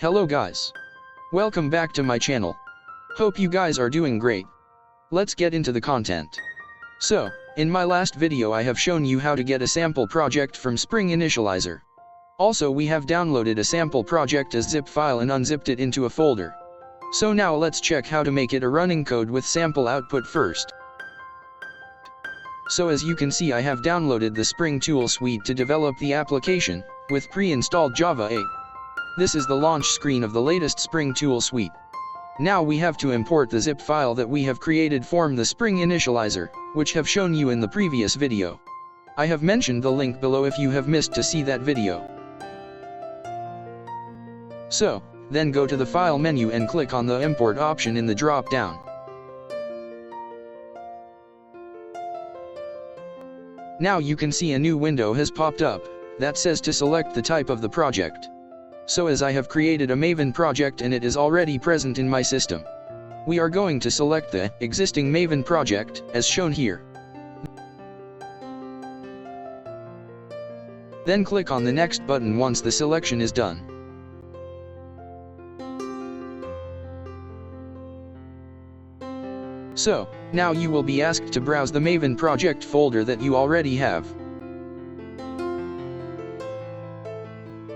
Hello guys. Welcome back to my channel. Hope you guys are doing great. Let's get into the content. So, in my last video I have shown you how to get a sample project from Spring Initializer. Also we have downloaded a sample project as zip file and unzipped it into a folder. So now let's check how to make it a running code with sample output first. So as you can see I have downloaded the Spring tool suite to develop the application, with pre-installed Java 8. This is the launch screen of the latest Spring tool suite. Now we have to import the zip file that we have created from the Spring Initializer, which have shown you in the previous video. I have mentioned the link below if you have missed to see that video. So, then go to the File menu and click on the Import option in the drop-down. Now you can see a new window has popped up, that says to select the type of the project. So as I have created a Maven project and it is already present in my system, we are going to select the existing Maven project, as shown here. Then click on the Next button once the selection is done. So, now you will be asked to browse the Maven project folder that you already have.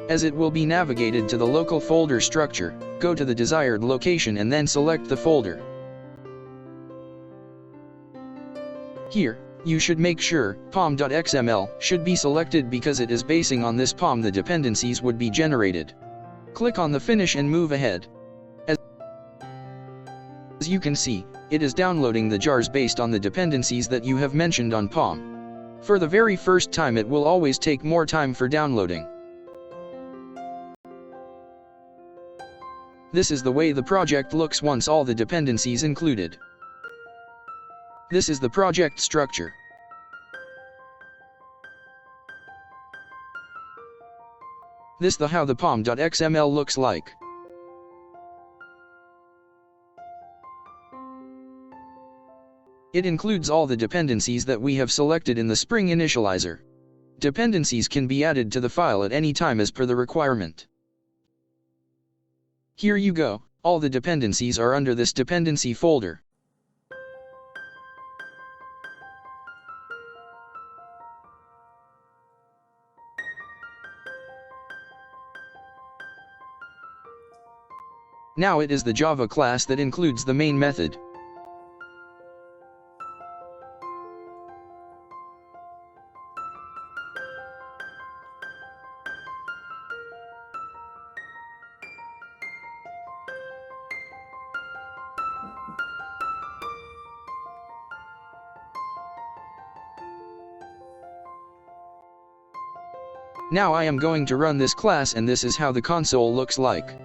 As it will be navigated to the local folder structure, go to the desired location and then select the folder. Here, you should make sure pom.xml should be selected because it is basing on this pom the dependencies would be generated. Click on the Finish and move ahead. As you can see, it is downloading the jars based on the dependencies that you have mentioned on POM. For the very first time it will always take more time for downloading. This is the way the project looks once all the dependencies included. This is the project structure. This is how the pom.xml looks like. It includes all the dependencies that we have selected in the Spring Initializer. Dependencies can be added to the file at any time as per the requirement. Here you go, all the dependencies are under this dependency folder. Now it is the Java class that includes the main method. Now I am going to run this class and this is how the console looks like.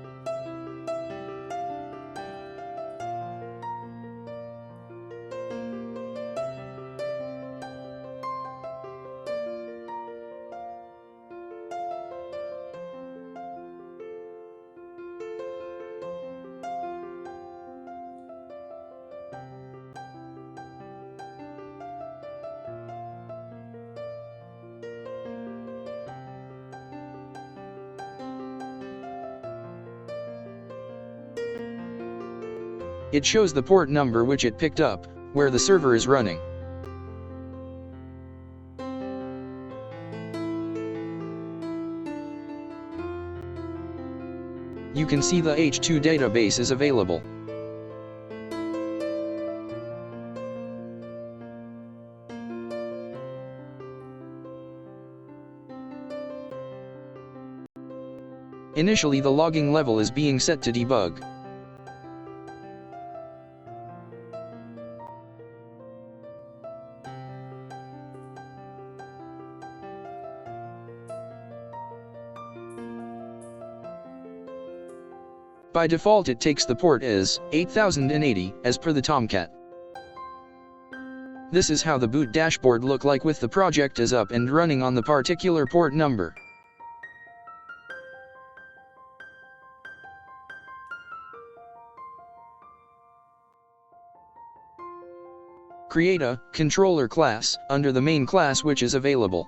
It shows the port number which it picked up, where the server is running. You can see the H2 database is available. Initially the logging level is being set to debug. By default it takes the port as 8080 as per the Tomcat. This is how the boot dashboard look like with the project is up and running on the particular port number. Create a controller class under the main class which is available.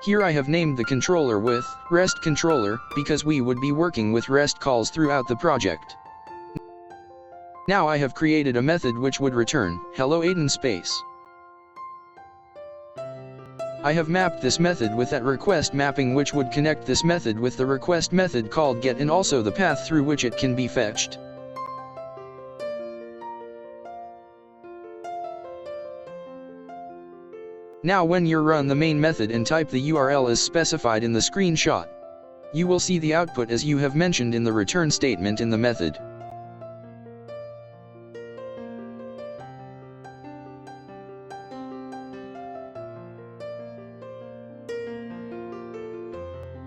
Here I have named the controller with REST controller, because we would be working with REST calls throughout the project. Now I have created a method which would return hello Aiden space. I have mapped this method with that request mapping which would connect this method with the request method called get and also the path through which it can be fetched. Now when you run the main method and type the URL as specified in the screenshot, you will see the output as you have mentioned in the return statement in the method.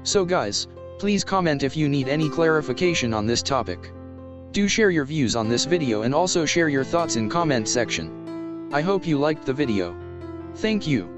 So guys, please comment if you need any clarification on this topic. Do share your views on this video and also share your thoughts in comment section. I hope you liked the video. Thank you.